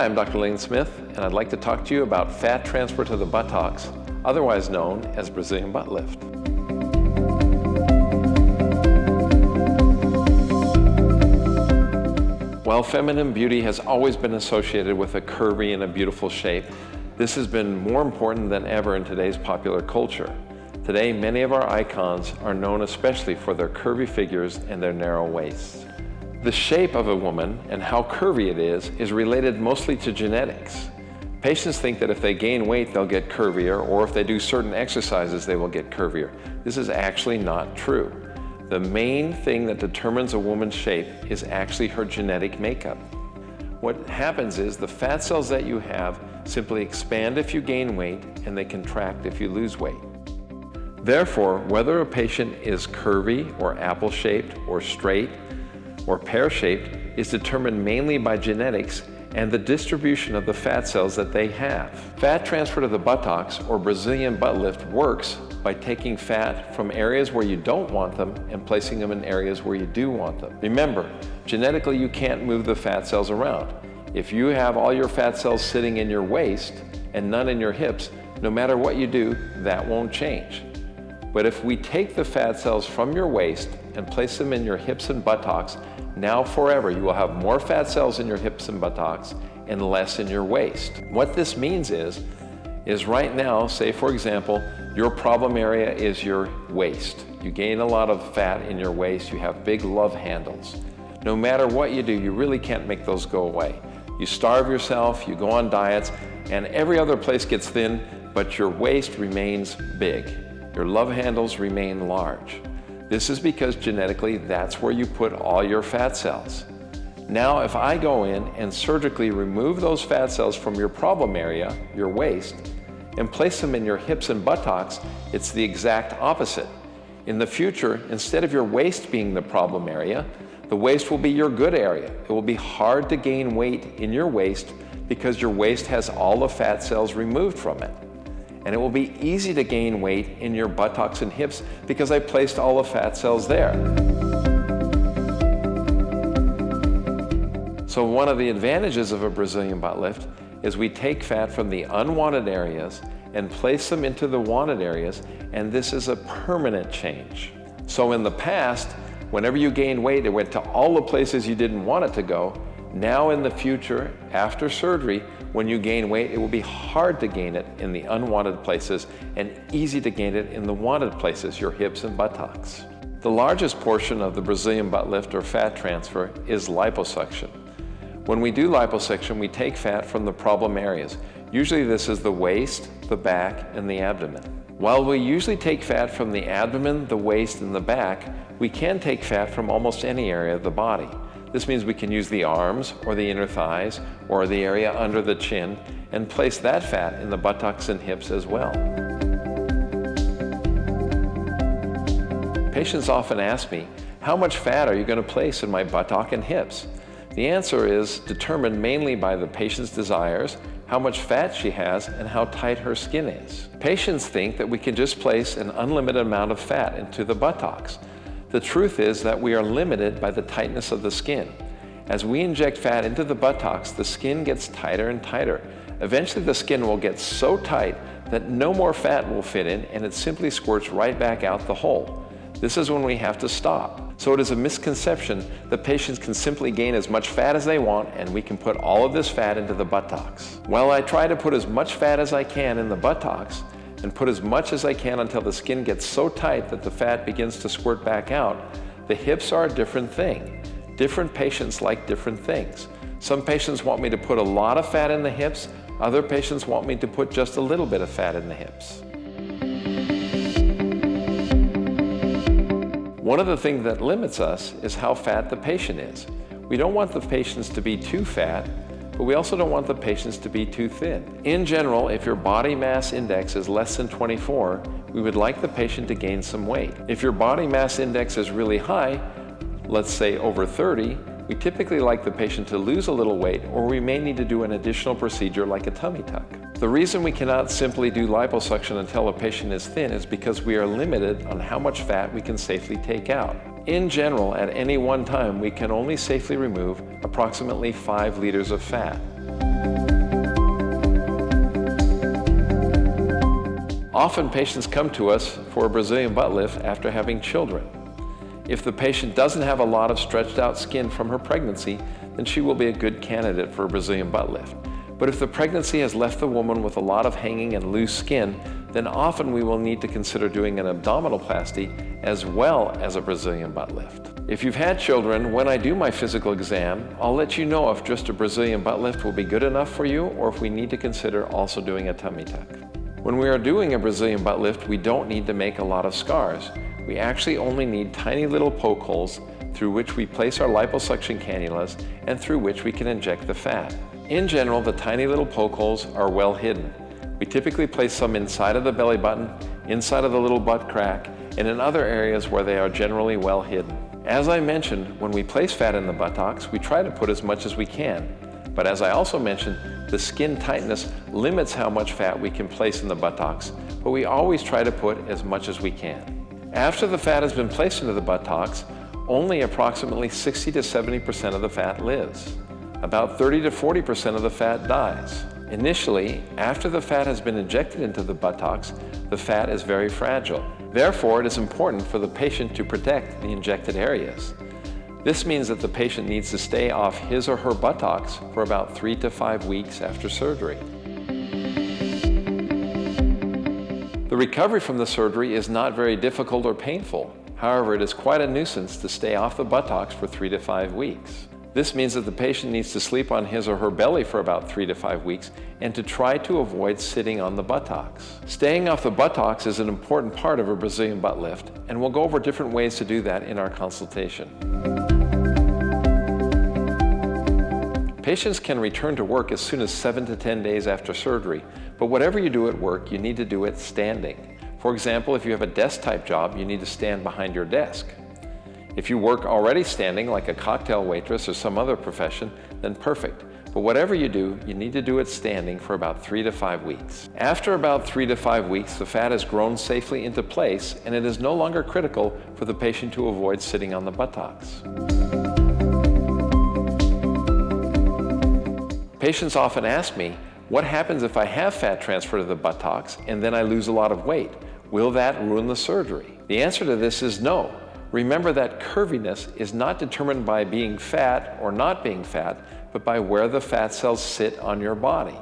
I'm Dr. Lane Smith, and I'd like to talk to you about fat transfer to the buttocks, otherwise known as Brazilian butt lift. While feminine beauty has always been associated with a curvy and a beautiful shape, this has been more important than ever in today's popular culture. Today, many of our icons are known especially for their curvy figures and their narrow waists. The shape of a woman and how curvy it is related mostly to genetics. Patients think that if they gain weight, they'll get curvier, or if they do certain exercises, they will get curvier. This is actually not true. The main thing that determines a woman's shape is actually her genetic makeup. What happens is the fat cells that you have simply expand if you gain weight, and they contract if you lose weight. Therefore, whether a patient is curvy or apple-shaped or straight or pear-shaped is determined mainly by genetics and the distribution of the fat cells that they have. Fat transfer to the buttocks, or Brazilian butt lift, works by taking fat from areas where you don't want them and placing them in areas where you do want them. Remember, genetically you can't move the fat cells around. If you have all your fat cells sitting in your waist and none in your hips, no matter what you do, that won't change. But if we take the fat cells from your waist and place them in your hips and buttocks, now forever you will have more fat cells in your hips and buttocks and less in your waist. What this means is right now, say for example, your problem area is your waist. You gain a lot of fat in your waist, you have big love handles. No matter what you do, you really can't make those go away. You starve yourself, you go on diets, and every other place gets thin, but your waist remains big. Your love handles remain large. This is because genetically that's where you put all your fat cells. Now if I go in and surgically remove those fat cells from your problem area, your waist, and place them in your hips and buttocks, it's the exact opposite. In the future, instead of your waist being the problem area, the waist will be your good area. It will be hard to gain weight in your waist because your waist has all the fat cells removed from it. And it will be easy to gain weight in your buttocks and hips because I placed all the fat cells there. So one of the advantages of a Brazilian butt lift is we take fat from the unwanted areas and place them into the wanted areas, and this is a permanent change. So in the past, whenever you gained weight, it went to all the places you didn't want it to go. Now in the future, after surgery, when you gain weight, it will be hard to gain it in the unwanted places and easy to gain it in the wanted places, your hips and buttocks. The largest portion of the Brazilian butt lift or fat transfer is liposuction. When we do liposuction, we take fat from the problem areas. Usually this is the waist, the back, and the abdomen. While we usually take fat from the abdomen, the waist, and the back, we can take fat from almost any area of the body. This means we can use the arms or the inner thighs or the area under the chin and place that fat in the buttocks and hips as well. Patients often ask me, how much fat are you going to place in my buttock and hips? The answer is determined mainly by the patient's desires, how much fat she has, and how tight her skin is. Patients think that we can just place an unlimited amount of fat into the buttocks. The truth is that we are limited by the tightness of the skin. As we inject fat into the buttocks, the skin gets tighter and tighter. Eventually the skin will get so tight that no more fat will fit in, and it simply squirts right back out the hole. This is when we have to stop. So it is a misconception that patients can simply gain as much fat as they want and we can put all of this fat into the buttocks. Well, I try to put as much fat as I can in the buttocks and put as much as I can until the skin gets so tight that the fat begins to squirt back out. The hips are a different thing. Different patients like different things. Some patients want me to put a lot of fat in the hips. Other patients want me to put just a little bit of fat in the hips. One of the things that limits us is how fat the patient is. We don't want the patients to be too fat, but we also don't want the patients to be too thin. In general, if your body mass index is less than 24, we would like the patient to gain some weight. If your body mass index is really high, let's say over 30, we typically like the patient to lose a little weight, or we may need to do an additional procedure like a tummy tuck. The reason we cannot simply do liposuction until a patient is thin is because we are limited on how much fat we can safely take out. In general, at any one time, we can only safely remove approximately 5 liters of fat. Often patients come to us for a Brazilian butt lift after having children. If the patient doesn't have a lot of stretched out skin from her pregnancy, then she will be a good candidate for a Brazilian butt lift. But if the pregnancy has left the woman with a lot of hanging and loose skin, then often we will need to consider doing an abdominoplasty as well as a Brazilian butt lift. If you've had children, when I do my physical exam, I'll let you know if just a Brazilian butt lift will be good enough for you or if we need to consider also doing a tummy tuck. When we are doing a Brazilian butt lift, we don't need to make a lot of scars. We actually only need tiny little poke holes through which we place our liposuction cannulas and through which we can inject the fat. In general, the tiny little poke holes are well hidden. We typically place some inside of the belly button, inside of the little butt crack, and in other areas where they are generally well hidden. As I mentioned, when we place fat in the buttocks, we try to put as much as we can. But as I also mentioned, the skin tightness limits how much fat we can place in the buttocks, but we always try to put as much as we can. After the fat has been placed into the buttocks, only approximately 60 to 70% of the fat lives. About 30 to 40% of the fat dies. Initially, after the fat has been injected into the buttocks, the fat is very fragile. Therefore, it is important for the patient to protect the injected areas. This means that the patient needs to stay off his or her buttocks for about 3 to 5 weeks after surgery. The recovery from the surgery is not very difficult or painful. However, it is quite a nuisance to stay off the buttocks for 3 to 5 weeks. This means that the patient needs to sleep on his or her belly for about 3 to 5 weeks and to try to avoid sitting on the buttocks. Staying off the buttocks is an important part of a Brazilian butt lift, and we'll go over different ways to do that in our consultation. Patients can return to work as soon as 7 to 10 days after surgery, but whatever you do at work, you need to do it standing. For example, if you have a desk-type job, you need to stand behind your desk. If you work already standing, like a cocktail waitress or some other profession, then perfect. But whatever you do, you need to do it standing for about 3 to 5 weeks. After about 3 to 5 weeks, the fat has grown safely into place, and it is no longer critical for the patient to avoid sitting on the buttocks. Patients often ask me, what happens if I have fat transfer to the buttocks and then I lose a lot of weight? Will that ruin the surgery? The answer to this is no. Remember that curviness is not determined by being fat or not being fat, but by where the fat cells sit on your body.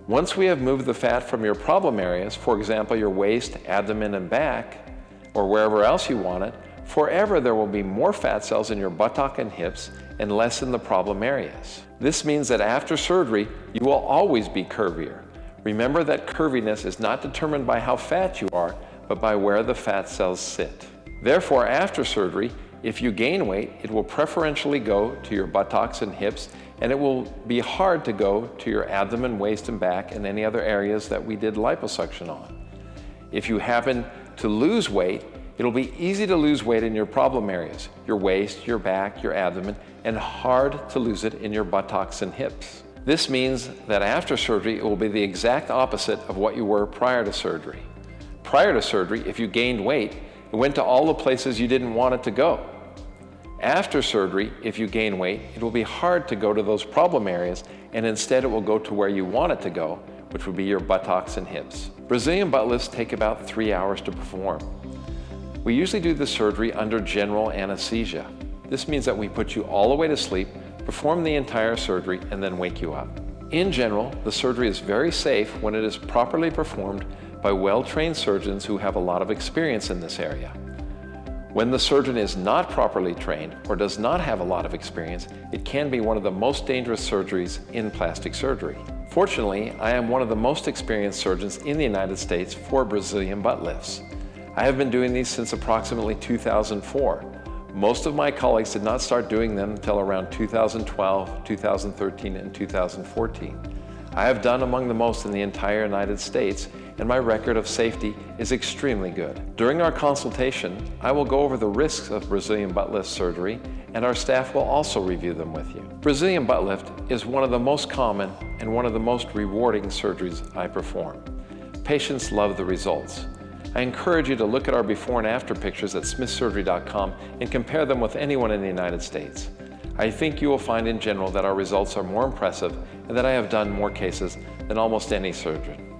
Once we have moved the fat from your problem areas, for example, your waist, abdomen, and back, or wherever else you want it, forever there will be more fat cells in your buttock and hips and less in the problem areas. This means that after surgery, you will always be curvier. Remember that curviness is not determined by how fat you are, but by where the fat cells sit. Therefore, after surgery, if you gain weight, it will preferentially go to your buttocks and hips, and it will be hard to go to your abdomen, waist, and back, and any other areas that we did liposuction on. If you happen to lose weight, it'll be easy to lose weight in your problem areas, your waist, your back, your abdomen, and hard to lose it in your buttocks and hips. This means that after surgery, it will be the exact opposite of what you were prior to surgery. Prior to surgery, if you gained weight, it went to all the places you didn't want it to go. After surgery, if you gain weight, it will be hard to go to those problem areas, and instead it will go to where you want it to go, which would be your buttocks and hips. Brazilian butt lifts take about 3 hours to perform. We usually do the surgery under general anesthesia. This means that we put you all the way to sleep, perform the entire surgery, and then wake you up. In general, the surgery is very safe when it is properly performed by well-trained surgeons who have a lot of experience in this area. When the surgeon is not properly trained or does not have a lot of experience, it can be one of the most dangerous surgeries in plastic surgery. Fortunately, I am one of the most experienced surgeons in the United States for Brazilian butt lifts. I have been doing these since approximately 2004. Most of my colleagues did not start doing them until around 2012, 2013, and 2014. I have done among the most in the entire United States, and my record of safety is extremely good. During our consultation, I will go over the risks of Brazilian butt lift surgery, and our staff will also review them with you. Brazilian butt lift is one of the most common and one of the most rewarding surgeries I perform. Patients love the results. I encourage you to look at our before and after pictures at smithsurgery.com and compare them with anyone in the United States. I think you will find in general that our results are more impressive and that I have done more cases than almost any surgeon.